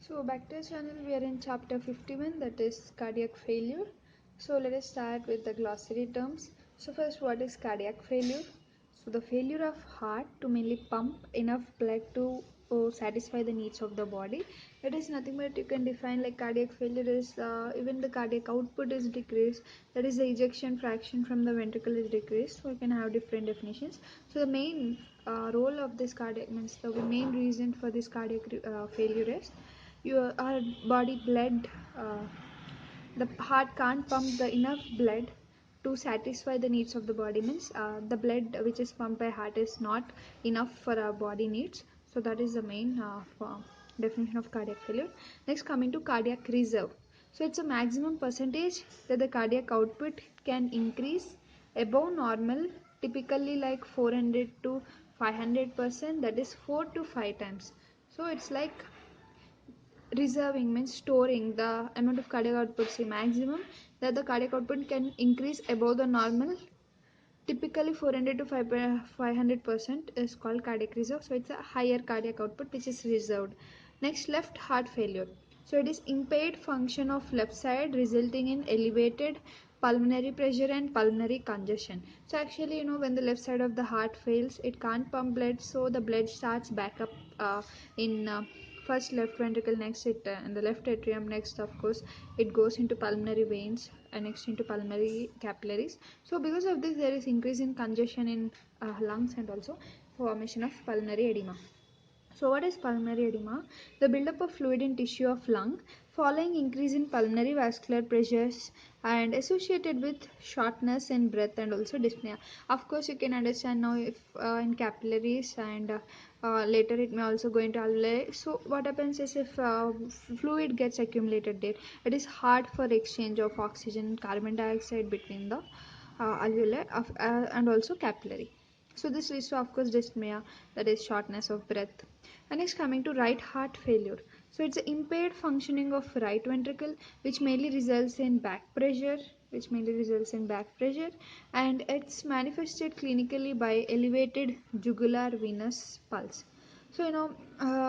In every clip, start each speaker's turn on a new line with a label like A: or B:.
A: So back to the channel, we are in chapter 51, that is cardiac failure. So let us start with the glossary terms. So first, what is cardiac failure? So the failure of heart to mainly pump enough blood to satisfy the needs of the body. It is nothing but you can define like cardiac failure is even the cardiac output is decreased, that is the ejection fraction from the ventricle is decreased. So you can have different definitions. So the main role of this cardiac means the main reason for this cardiac failure is your our body blood, the heart can't pump the enough blood to satisfy the needs of the body, means the blood which is pumped by heart is not enough for our body needs. So that is the main definition of cardiac failure. Next, coming to cardiac reserve. So it's a maximum percentage that the cardiac output can increase above normal, typically like 400 to 500%, that is 4 to 5 times. So it's like reserving means storing the amount of cardiac output, say maximum that the cardiac output can increase above the normal, typically 400 to 500% is called cardiac reserve. So it's a higher cardiac output which is reserved. Next, left heart failure. So it is impaired function of left side resulting in elevated pulmonary pressure and pulmonary congestion. So actually, when the left side of the heart fails, it can't pump blood, so the blood starts back up in first left ventricle, next it in the left atrium, next of course it goes into pulmonary veins and next into pulmonary capillaries. So because of this there is increase in congestion in lungs and also formation of pulmonary edema. So what is pulmonary edema? The buildup of fluid in tissue of lung following increase in pulmonary vascular pressures and associated with shortness in breath and also dyspnea. Of course, you can understand now if in capillaries and later it may also go into alveoli. So what happens is if fluid gets accumulated there, it is hard for exchange of oxygen and carbon dioxide between the alveoli and also capillary. So this leads to of course dyspnea, that is shortness of breath. And next, coming to right heart failure. So it's an impaired functioning of right ventricle which mainly results in back pressure, and it's manifested clinically by elevated jugular venous pulse. So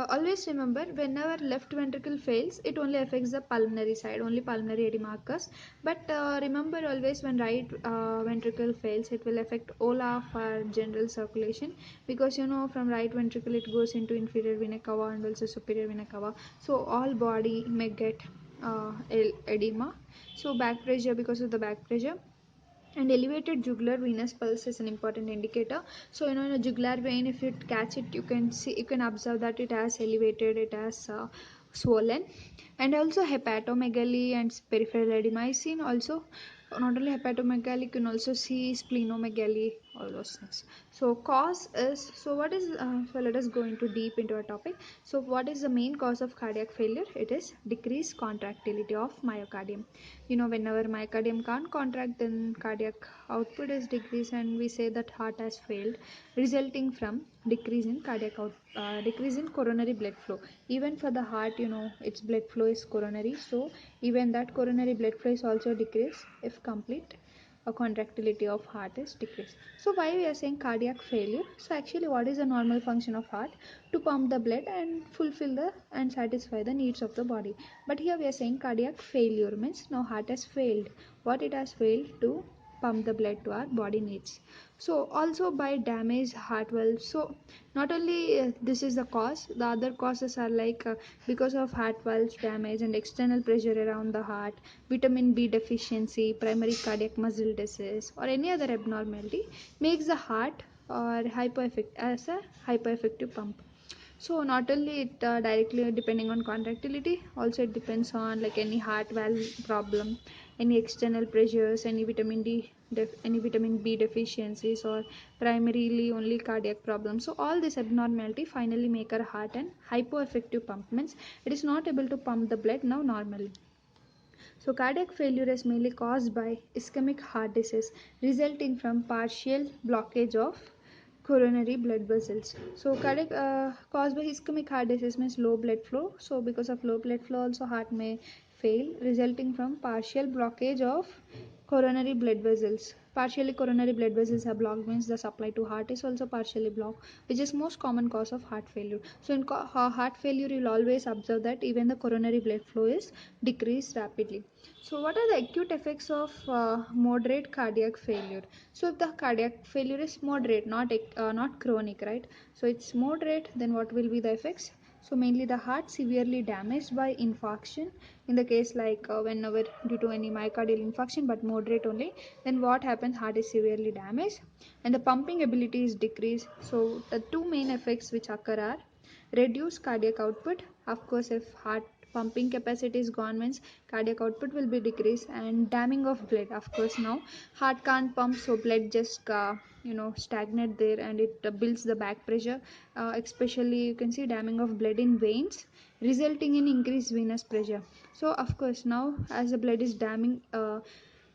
A: always remember, whenever left ventricle fails, it only affects the pulmonary side, only pulmonary edema occurs. But remember always, when right ventricle fails, it will affect all of our general circulation, because from right ventricle it goes into inferior vena cava and also superior vena cava. So all body may get edema. So back pressure, because of the back pressure, and elevated jugular venous pulse is an important indicator. So in a jugular vein, if you catch it, you can see, you can observe that it has elevated, it has swollen. And also hepatomegaly and peripheral edema is seen also. Not only hepatomegaly, you can also see splenomegaly, all those things. So cause is, so what is so let us go into deep into our topic. So what is the main cause of cardiac failure? It is decreased contractility of myocardium. Whenever myocardium can't contract, then cardiac output is decreased and we say that heart has failed, resulting from decrease in coronary blood flow. Even for the heart, its blood flow is coronary, so even that coronary blood flow is also decreased if complete contractility of heart is decreased. So why we are saying cardiac failure? So actually, what is the normal function of heart? To pump the blood and fulfill the and satisfy the needs of the body. But here we are saying cardiac failure means now heart has failed. What it has failed to pump the blood to our body needs. So also by damaged heart valve. So not only this is the cause, the other causes are like because of heart valves damage and external pressure around the heart, vitamin B deficiency, primary cardiac muscle disease, or any other abnormality makes the heart or hypereffective pump. So not only it directly depending on contractility, also it depends on like any heart valve problem, any external pressures, any vitamin B deficiencies, or primarily only cardiac problems. So all this abnormality finally make our heart an hypoeffective pump, means it is not able to pump the blood now normally. So cardiac failure is mainly caused by ischemic heart disease resulting from partial blockage of coronary blood vessels. So cardiac caused by ischemic heart disease means low blood flow. So because of low blood flow also heart may fail, resulting from partial blockage of coronary blood vessels. Partially coronary blood vessels are blocked means the supply to heart is also partially blocked, which is most common cause of heart failure. So in heart failure, you will always observe that even the coronary blood flow is decreased rapidly. So what are the acute effects of moderate cardiac failure? So if the cardiac failure is moderate, not chronic, right? So it's moderate, then what will be the effects? So mainly the heart severely damaged by infarction in the case like whenever due to any myocardial infarction but moderate only, then what happens, heart is severely damaged and the pumping ability is decreased. So the two main effects which occur are reduced cardiac output. Of course, if heart pumping capacity is gone means cardiac output will be decreased, and damming of blood. Of course, now heart can't pump, so blood just stagnate there, and it builds the back pressure. Especially you can see damming of blood in veins resulting in increased venous pressure. So of course, now as the blood is damming,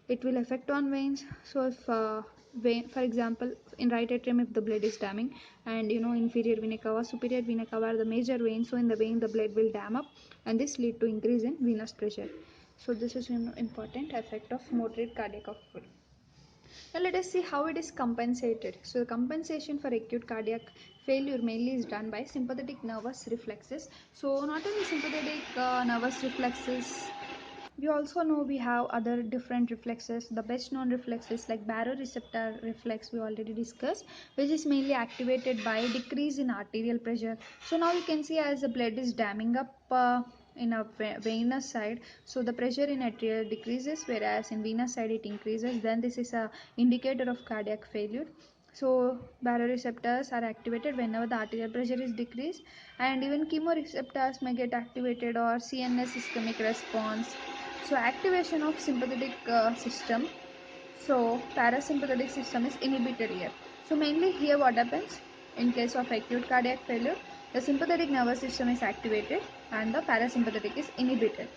A: it will affect on veins. So if vein, for example, in right atrium, if the blood is damming, and inferior vena cava, superior vena cava are the major veins, so in the vein the blood will dam up, and this lead to increase in venous pressure. So this is an important effect of moderate cardiac output. Now let us see how it is compensated. So the compensation for acute cardiac failure mainly is done by sympathetic nervous reflexes. So not only sympathetic nervous reflexes, we also know we have other different reflexes. The best known reflexes like baroreceptor reflex we already discussed, which is mainly activated by decrease in arterial pressure. So now you can see as the blood is damming up in a venous side, so the pressure in arterial decreases, whereas in venous side it increases. Then this is a indicator of cardiac failure. So baroreceptors are activated whenever the arterial pressure is decreased, and even chemoreceptors may get activated, or CNS ischemic response. So activation of sympathetic system. So parasympathetic system is inhibited here. So mainly here what happens in case of acute cardiac failure, the sympathetic nervous system is activated and the parasympathetic is inhibited.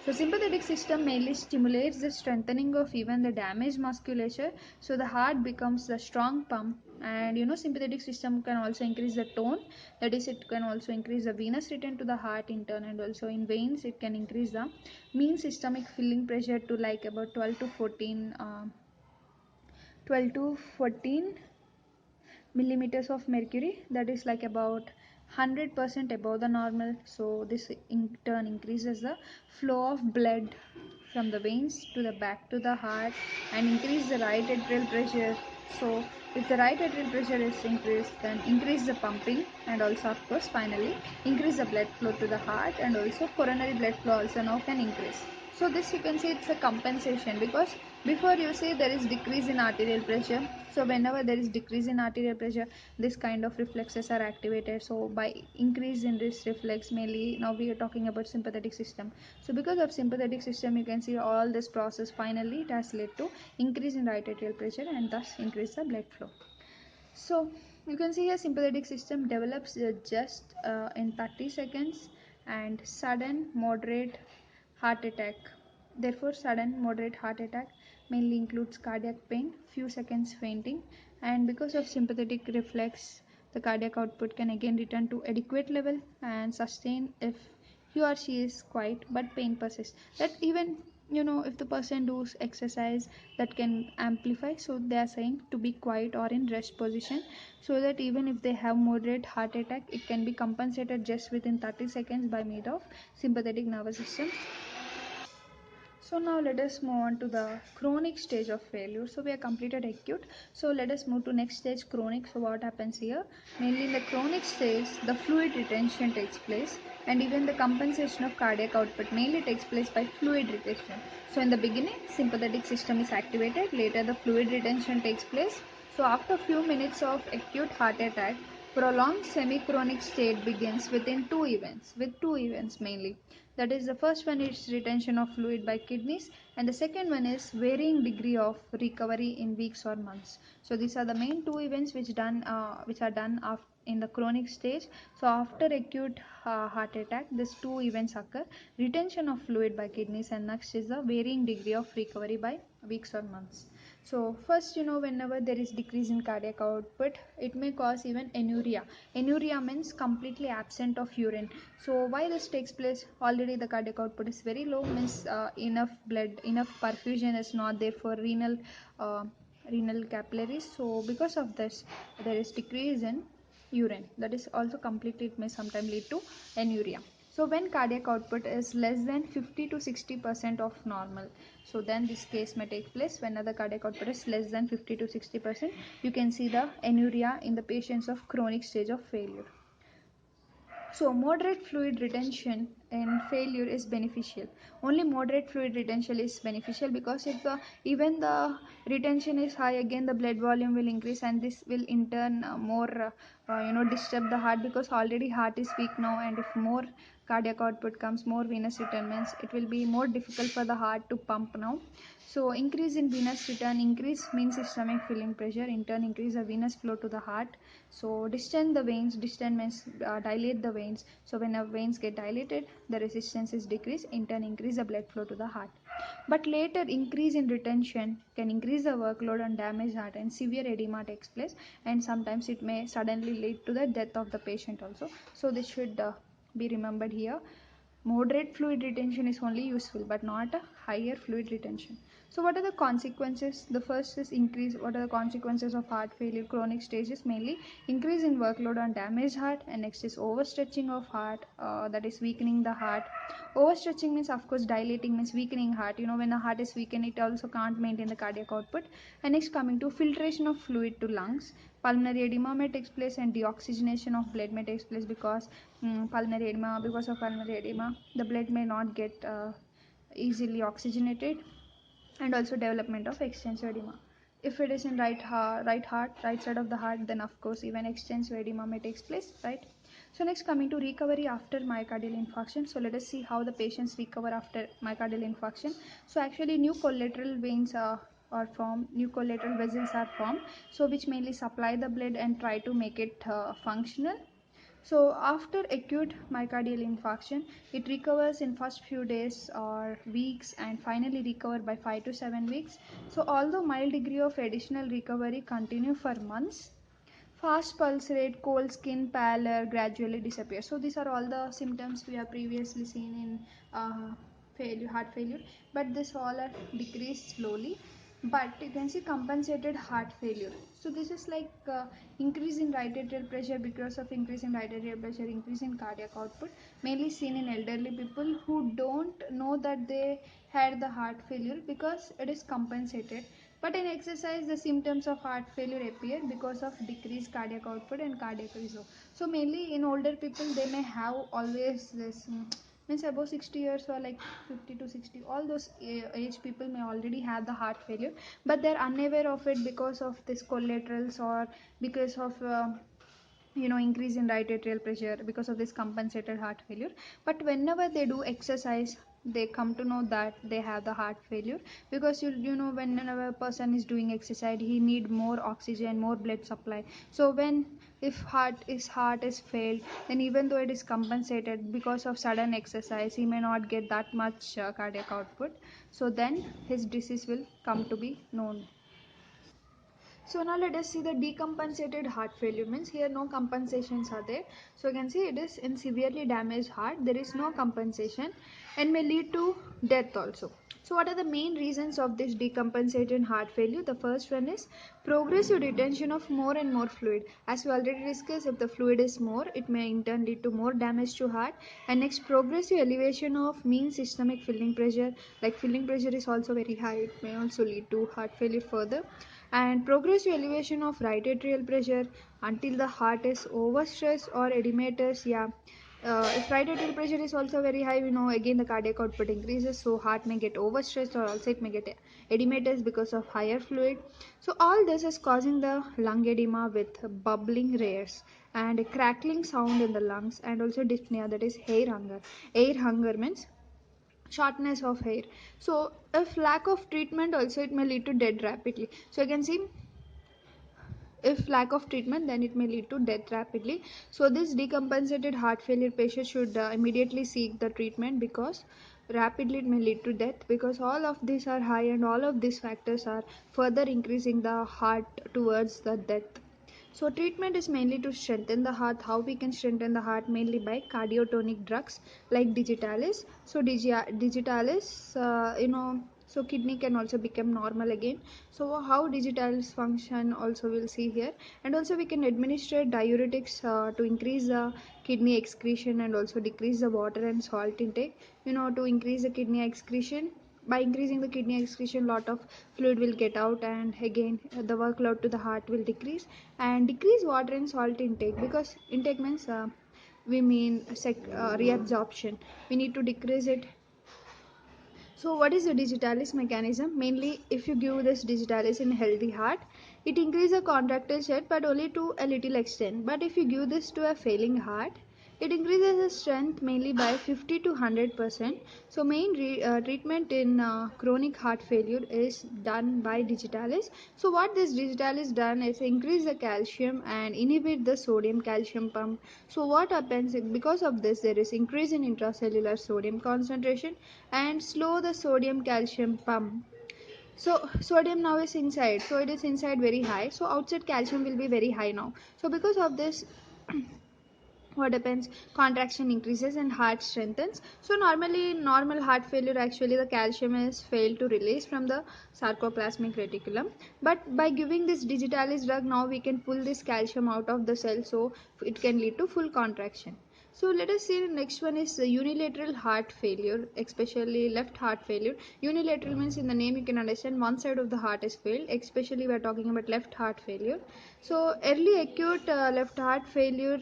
A: So sympathetic system mainly stimulates the strengthening of even the damaged musculature. So the heart becomes the strong pump, and sympathetic system can also increase the tone. That is, it can also increase the venous return to the heart in turn, and also in veins it can increase the mean systemic filling pressure to like about 12 to 14 millimeters of mercury, that is like about 100% above the normal. So this in turn increases the flow of blood from the veins to the back to the heart and increase the right atrial pressure. So if the right atrial pressure is increased, then increase the pumping, and also of course finally increase the blood flow to the heart, and also coronary blood flow also now can increase. So this you can see it's a compensation, because before you see there is decrease in arterial pressure. So whenever there is decrease in arterial pressure, this kind of reflexes are activated. So by increase in this reflex, mainly now we are talking about sympathetic system. So because of sympathetic system, you can see all this process finally it has led to increase in right atrial pressure and thus increase the blood flow. So you can see here sympathetic system develops just in 30 seconds, and sudden moderate heart attack. Therefore, sudden moderate heart attack mainly includes cardiac pain, few seconds fainting, and because of sympathetic reflex, the cardiac output can again return to adequate level and sustain if he or she is quiet but pain persists. That even if the person does exercise, that can amplify. So they are saying to be quiet or in rest position, so that even if they have moderate heart attack, it can be compensated just within 30 seconds by means of sympathetic nervous system. So now let us move on to the chronic stage of failure. So we have completed acute. So let us move to next stage, chronic. So what happens here? Mainly in the chronic stage, the fluid retention takes place, and even the compensation of cardiac output mainly takes place by fluid retention. So in the beginning, sympathetic system is activated. Later, the fluid retention takes place. So after few minutes of acute heart attack, prolonged semi-chronic state begins with two events mainly. That is, the first one is retention of fluid by kidneys, and the second one is varying degree of recovery in weeks or months. So these are the main two events which are done in the chronic stage. So after acute heart attack, these two events occur: retention of fluid by kidneys, and next is the varying degree of recovery by weeks or months. So first, whenever there is decrease in cardiac output, it may cause even anuria. Anuria means completely absent of urine. So why this takes place? Already the cardiac output is very low, means enough blood, enough perfusion is not there for renal renal capillaries. So because of this, there is decrease in urine. That is also completely, it may sometimes lead to anuria. So when cardiac output is less than 50 to 60% of normal, so then this case may take place. When the cardiac output is less than 50 to 60%, you can see the anuria in the patients of chronic stage of failure. So moderate fluid retention in failure is beneficial. Only moderate fluid retention is beneficial, because if the even the retention is high, again the blood volume will increase, and this will in turn more disturb the heart, because already heart is weak now, and if more cardiac output comes, more venous return means it will be more difficult for the heart to pump now. So increase in venous return, increase mean systemic filling pressure, in turn increase the venous flow to the heart. So distend the veins, distend means dilate the veins. So when the veins get dilated, the resistance is decreased, in turn increase the blood flow to the heart. But later increase in retention can increase the workload on damaged heart, and severe edema takes place, and sometimes it may suddenly lead to the death of the patient also. So this should be remembered here. Moderate fluid retention is only useful, but not a higher fluid retention. So what are the consequences? The first is increase. What are the consequences of heart failure chronic stages? Mainly increase in workload on damaged heart, and next is overstretching of heart, that is weakening the heart. Overstretching means, of course, dilating means weakening heart. When the heart is weakened, it also can't maintain the cardiac output. And next, coming to filtration of fluid to lungs, pulmonary edema may take place, and deoxygenation of blood may take place, because pulmonary edema, because of pulmonary edema, the blood may not get easily oxygenated, and also development of extensive edema. If it is in right side of the heart, then of course even extensive edema may take place, right? So next, coming to recovery after myocardial infarction. So let us see how the patients recover after myocardial infarction. So actually new collateral veins are formed, new collateral vessels are formed, so which mainly supply the blood and try to make it functional. So after acute myocardial infarction, it recovers in first few days or weeks, and finally recover by 5 to 7 weeks. So although mild degree of additional recovery continue for months, fast pulse rate, cold skin, pallor gradually disappear. So these are all the symptoms we have previously seen in heart failure, but this all are decreased slowly. But you can see compensated heart failure. So this is like increase in right atrial pressure. Because of increase in right atrial pressure, increase in cardiac output, mainly seen in elderly people who don't know that they had the heart failure, because it is compensated. But in exercise, the symptoms of heart failure appear because of decreased cardiac output and cardiac reserve. So mainly in older people, they may have always this means above 60 years, or like 50 to 60, all those age people may already have the heart failure, but they're unaware of it because of this collaterals, or because of increase in right atrial pressure, because of this compensated heart failure. But whenever they do exercise, they come to know that they have the heart failure, because whenever a person is doing exercise, he need more oxygen, more blood supply. So when if heart is failed, then even though it is compensated, because of sudden exercise, he may not get that much cardiac output. So then his disease will come to be known. So now let us see the decompensated heart failure. Means here no compensations are there. So you can see it is in severely damaged heart. There is no compensation, and may lead to death also. So what are the main reasons of this decompensated heart failure? The first one is progressive retention of more and more fluid. As we already discussed, if the fluid is more, it may in turn lead to more damage to heart. And next, progressive elevation of mean systemic filling pressure. Like filling pressure is also very high, it may also lead to heart failure further. And progressive elevation of right atrial pressure until the heart is overstressed or edematous. Yeah, if right atrial pressure is also very high, again the cardiac output increases, so heart may get overstressed, or also it may get edematous because of higher fluid. So all this is causing the lung edema with bubbling rays and a crackling sound in the lungs, and also dyspnea, that is hair hunger. Air hunger means shortness of hair. So if lack of treatment also, it may lead to death rapidly. So you can see, if lack of treatment, then it may lead to death rapidly. So this decompensated heart failure patient should immediately seek the treatment, because rapidly it may lead to death, because all of these are high, and all of these factors are further increasing the heart towards the death. So treatment is mainly to strengthen the heart. How we can strengthen the heart? Mainly by cardiotonic drugs like digitalis. So digitalis, so kidney can also become normal again. So how digitalis function also we'll see here. And also we can administer diuretics to increase the kidney excretion and also decrease the water and salt intake. To increase the kidney excretion, by increasing the kidney excretion, lot of fluid will get out, and again the workload to the heart will decrease. And decrease water and salt intake, because intake means we mean reabsorption, we need to decrease it. So what is the digitalis mechanism? Mainly, if you give this digitalis in healthy heart, it increases the contractile shed but only to a little extent. But if you give this to a failing heart, it increases the strength mainly by 50 to 100%. So main treatment in chronic heart failure is done by digitalis. So what this digitalis done is increase the calcium and inhibit the sodium calcium pump. So what happens because of this, there is increase in intracellular sodium concentration and slow the sodium calcium pump. So sodium now is inside, so it is inside very high, so outside calcium will be very high now. So because of this, what happens, contraction increases and heart strengthens. So normally in normal heart failure, actually the calcium is failed to release from the sarcoplasmic reticulum, but by giving this digitalis drug, now we can pull this calcium out of the cell, so it can lead to full contraction. So let us see, the next one is unilateral heart failure, especially left heart failure. Unilateral means, in the name you can understand, one side of the heart is failed, especially we are talking about left heart failure. So early acute left heart failure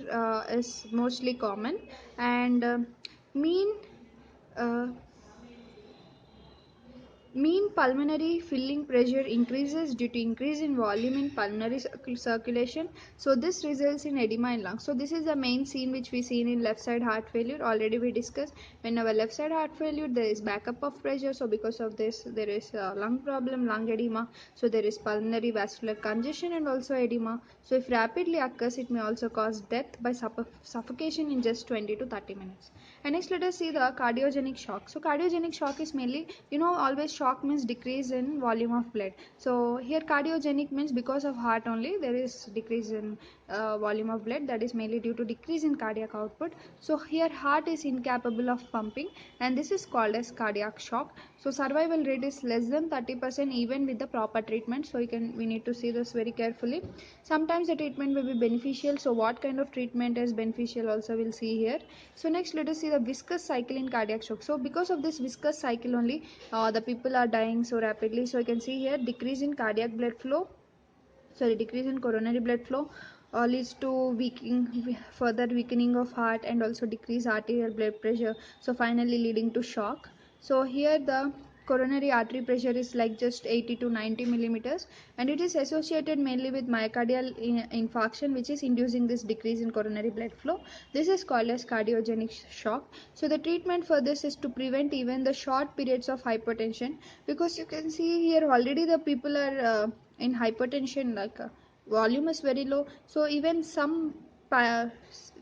A: is mostly common, and mean uh, mean pulmonary filling pressure increases due to increase in volume in pulmonary circulation. So this results in edema in lungs. So this is the main scene which we see in left side heart failure. Already we discussed, when our left side heart failure, there is backup of pressure. So because of this, there is lung problem, lung edema. So there is pulmonary vascular congestion and also edema. So if rapidly occurs, it may also cause death by suffocation in just 20 to 30 minutes. And next, let us see the cardiogenic shock. So cardiogenic shock is mainly, always shock means decrease in volume of blood. So here cardiogenic means because of heart only there is decrease in volume of blood, that is mainly due to decrease in cardiac output. So here heart is incapable of pumping, and this is called as cardiac shock. So survival rate is less than 30% even with the proper treatment. So we need to see this very carefully. Sometimes the treatment may be beneficial. So what kind of treatment is beneficial also we'll see here. So next, let us see the viscous cycle in cardiac shock. So because of this viscous cycle only, the people are dying so rapidly. So you can see here, decrease in cardiac blood flow, decrease in coronary blood flow leads to further weakening of heart, and also decrease arterial blood pressure, so finally leading to shock. So here the coronary artery pressure is like just 80 to 90 millimeters, and it is associated mainly with myocardial infarction, which is inducing this decrease in coronary blood flow. This is called as cardiogenic shock. So the treatment for this is to prevent even the short periods of hypertension, because you can see here already the people are in hypertension, like volume is very low. So even some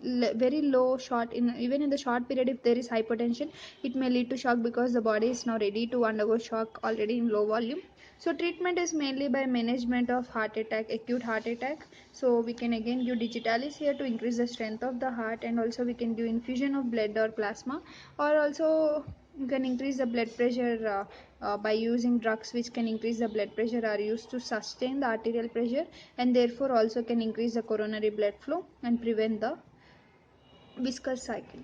A: very low short, in even in the short period, if there is hypertension, it may lead to shock, because the body is now ready to undergo shock already in low volume. So treatment is mainly by management of heart attack, acute heart attack. So we can again give digitalis here to increase the strength of the heart, and also we can give infusion of blood or plasma, or also you can increase the blood pressure by using drugs which can increase the blood pressure, are used to sustain the arterial pressure, and therefore also can increase the coronary blood flow and prevent the viscous cycle.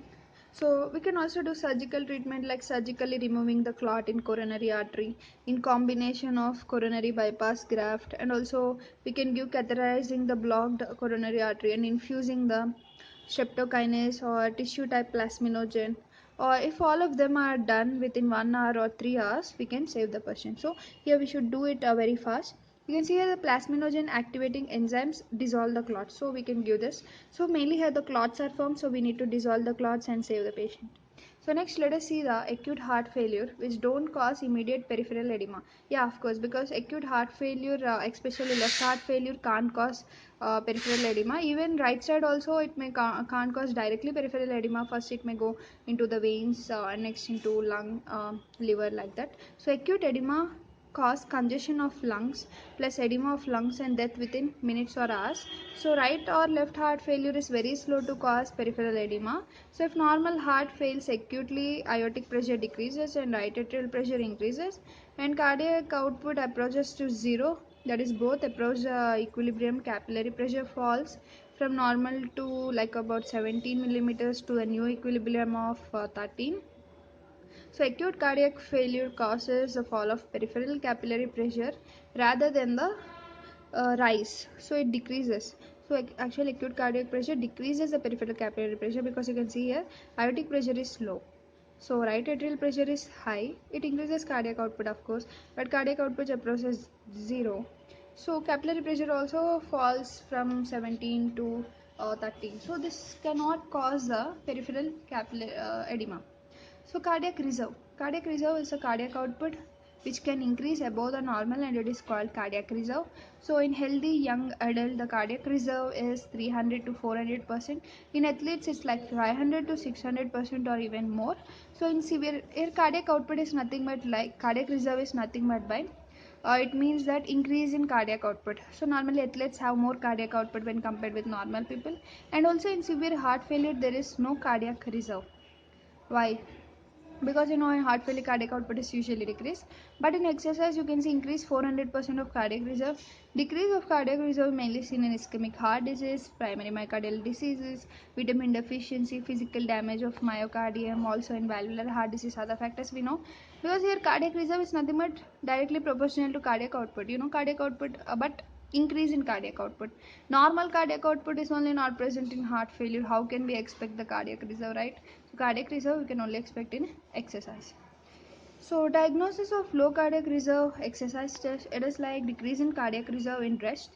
A: So we can also do surgical treatment, like surgically removing the clot in coronary artery in combination of coronary bypass graft, and also we can give catheterizing the blocked coronary artery and infusing the streptokinase or tissue type plasminogen. Or if all of them are done within 1 hour or 3 hours, we can save the patient. So here we should do it very fast. You can see here the plasminogen activating enzymes dissolve the clots, so we can give this. So mainly here the clots are formed, so we need to dissolve the clots and save the patient. So next, let us see the acute heart failure which don't cause immediate peripheral edema. Yeah, of course, because acute heart failure, especially left heart failure, can't cause peripheral edema. Even right side also, it may can't cause directly peripheral edema. First it may go into the veins, next into lung, liver, like that. So acute edema cause congestion of lungs plus edema of lungs and death within minutes or hours. So right or left heart failure is very slow to cause peripheral edema. So if normal heart fails acutely, aortic pressure decreases and right atrial pressure increases and cardiac output approaches to zero, that is both approach equilibrium. Capillary pressure falls from normal to like about 17 millimeters to a new equilibrium of 13. So acute cardiac failure causes the fall of peripheral capillary pressure rather than the rise. So it decreases. So actually acute cardiac pressure decreases the peripheral capillary pressure, because you can see here aortic pressure is low. So right atrial pressure is high. It increases cardiac output of course, but cardiac output approaches zero. So capillary pressure also falls from 17 to 13. So this cannot cause the peripheral capillary edema. So cardiac reserve. Cardiac reserve is a cardiac output which can increase above the normal and it is called cardiac reserve. So in healthy young adult the cardiac reserve is 300 to 400%. In athletes it's like 500 to 600% or even more. So in severe cardiac output is nothing but like cardiac reserve is nothing but by it means that increase in cardiac output. So normally athletes have more cardiac output when compared with normal people, and also in severe heart failure there is no cardiac reserve. Why? Because in heart failure cardiac output is usually decreased, but in exercise you can see increase 400% of cardiac reserve. Decrease of cardiac reserve mainly seen in ischemic heart disease, primary myocardial diseases, vitamin deficiency, physical damage of myocardium, also in valvular heart disease. Other factors we know, because here cardiac reserve is nothing but directly proportional to cardiac output. Cardiac output, but increase in cardiac output. Normal cardiac output is only not present in heart failure. How can we expect the cardiac reserve, right? So cardiac reserve we can only expect in exercise. So diagnosis of low cardiac reserve exercise test, it is like decrease in cardiac reserve in rest,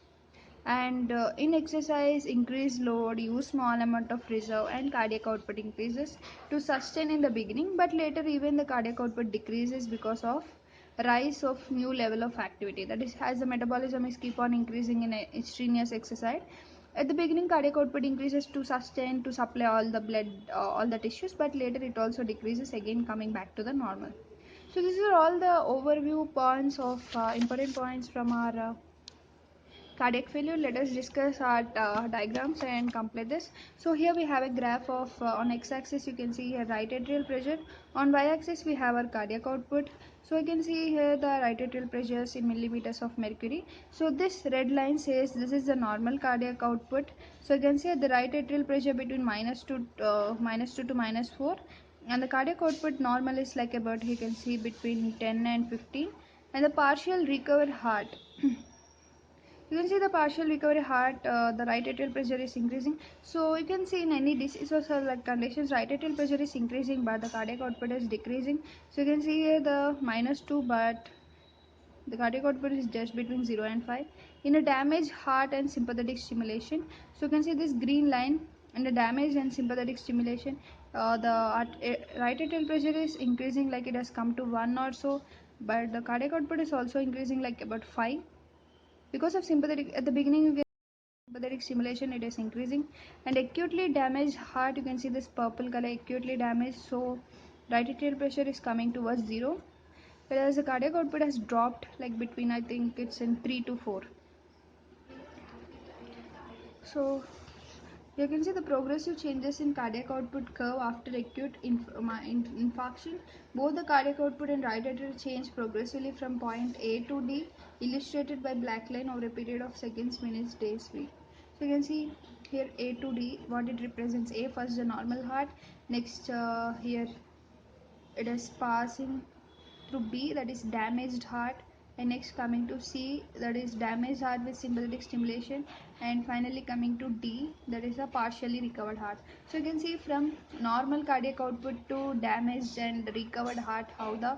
A: and in exercise increase load, use small amount of reserve and cardiac output increases to sustain in the beginning, but later even the cardiac output decreases because of rise of new level of activity, that is as the metabolism is keep on increasing in a strenuous exercise. At the beginning cardiac output increases to sustain to supply all the blood, all the tissues, but later it also decreases again coming back to the normal. So these are all the overview points of important points from our cardiac failure. Let us discuss our diagrams and complete this. So here we have a graph of on x-axis you can see here right atrial pressure, on y-axis we have our cardiac output. So you can see here the right atrial pressures in millimeters of mercury. So this red line says this is the normal cardiac output. So you can see the right atrial pressure between -2 to -4, and the cardiac output normal is like about, you can see, between 10 and 15, and the partial recovered heart you can see the partial recovery heart, the right atrial pressure is increasing. So you can see in any disease or like conditions right atrial pressure is increasing but the cardiac output is decreasing. So you can see here the -2, but the cardiac output is just between 0 and 5. In a damaged heart and sympathetic stimulation, so you can see this green line in the damage and sympathetic stimulation, the right atrial pressure is increasing like it has come to 1 or so, but the cardiac output is also increasing like about 5 because of sympathetic. At the beginning you get sympathetic stimulation, it is increasing. And acutely damaged heart, you can see this purple color, acutely damaged, so right atrial pressure is coming towards 0, whereas the cardiac output has dropped like between, I think it's in 3 to 4. So you can see the progressive changes in cardiac output curve after acute infarction. Both the cardiac output and right atrial change progressively from point A to D, illustrated by black line over a period of seconds, minutes, days, week. So you can see here A to D, what it represents. A first the normal heart, next here it is passing through B, that is damaged heart, and next coming to C, that is damaged heart with sympathetic stimulation, and finally coming to D, that is a partially recovered heart. So you can see from normal cardiac output to damaged and recovered heart how the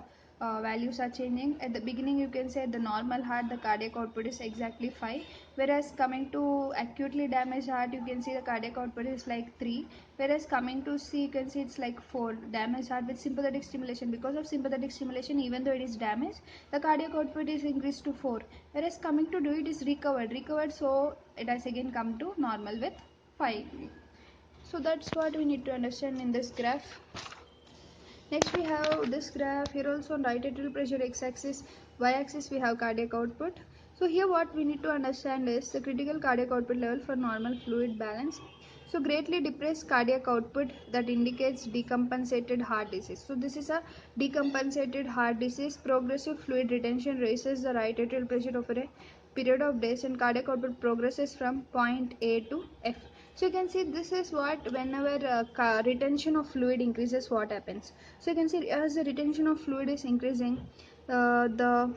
A: values are changing. At the beginning you can say the normal heart the cardiac output is exactly 5, whereas coming to acutely damaged heart you can see the cardiac output is like 3, whereas coming to C you can see it's like 4. Damaged heart with sympathetic stimulation, because of sympathetic stimulation even though it is damaged the cardiac output is increased to 4, whereas coming to D it is recovered, so it has again come to normal with 5. So that's what we need to understand in this graph. Next we have this graph here also on right atrial pressure x-axis, y-axis we have cardiac output. So here what we need to understand is the critical cardiac output level for normal fluid balance. So greatly depressed cardiac output, that indicates decompensated heart disease. So this is a decompensated heart disease. Progressive fluid retention raises the right atrial pressure over a period of days and cardiac output progresses from point A to F. So you can see this is what whenever retention of fluid increases, what happens. So you can see as the retention of fluid is increasing, the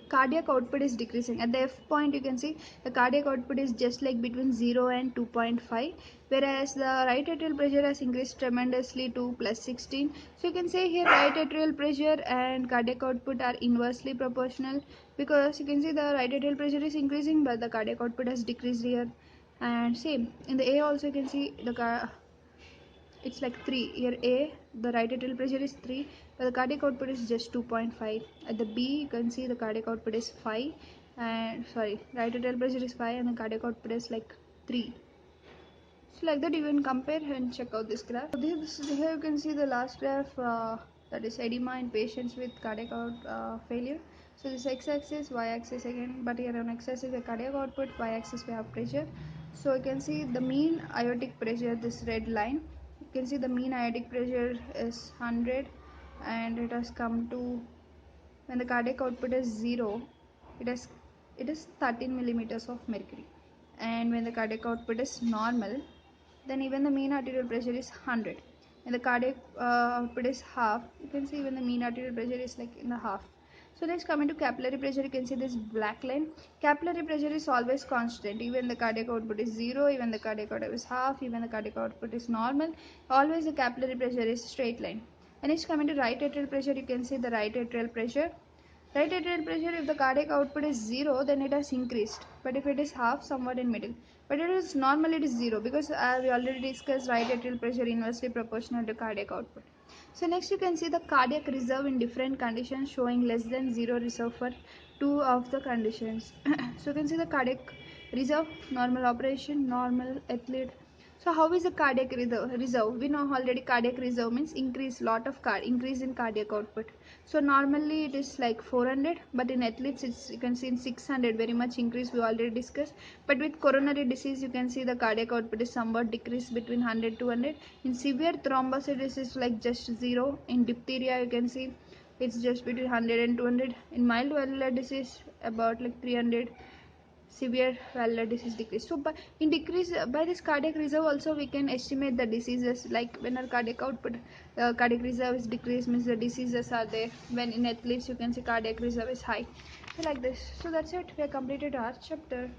A: cardiac output is decreasing. At the F point you can see the cardiac output is just like between 0 and 2.5, whereas the right atrial pressure has increased tremendously to plus 16. So you can say here right atrial pressure and cardiac output are inversely proportional, because you can see the right atrial pressure is increasing but the cardiac output has decreased here. And same in the A also you can see it's like 3. Here A, the right atrial pressure is 3 but the cardiac output is just 2.5. At the B you can see the cardiac output is 5, and sorry, right atrial pressure is 5 and the cardiac output is like 3. So like that you can compare and check out this graph. So here you can see the last graph, that is edema in patients with cardiac failure. So this x-axis, y-axis again, but here on x-axis the cardiac output, y-axis we have pressure. So you can see the mean aortic pressure, this red line. You can see the mean aortic pressure is 100 and it has come to, when the cardiac output is 0, it is 13 millimeters of mercury, and when the cardiac output is normal, then even the mean arterial pressure is 100. And the cardiac output is half, you can see even the mean arterial pressure is like in the half. So next coming to capillary pressure, you can see this black line. Capillary pressure is always constant, even the cardiac output is 0, even the cardiac output is half, even the cardiac output is normal, always the capillary pressure is straight line. And next coming to right atrial pressure, you can see the right atrial pressure. Right atrial pressure, if the cardiac output is 0, then it has increased. But if it is half, somewhat in middle. But it is normally it is 0, because we already discussed right atrial pressure inversely proportional to cardiac output. So next you can see the cardiac reserve in different conditions, showing less than 0 reserve for 2 of the conditions. So you can see the cardiac reserve, normal operation, normal athlete. So how is the cardiac reserve? We know already cardiac reserve means increase in cardiac output. So normally it is like 400, but in athletes it's, you can see in 600, very much increase, we already discussed. But with coronary disease you can see the cardiac output is somewhat decreased between 100 to 100. In severe thrombosis is like just 0. In diphtheria you can see it's just between 100 and 200. In mild valvular disease about like 300. Severe valvular disease decrease. So in decrease by this cardiac reserve also we can estimate the diseases, like when our cardiac output, cardiac reserve is decreased means the diseases are there. When in athletes you can see cardiac reserve is high. So like this. So that's it, we have completed our chapter.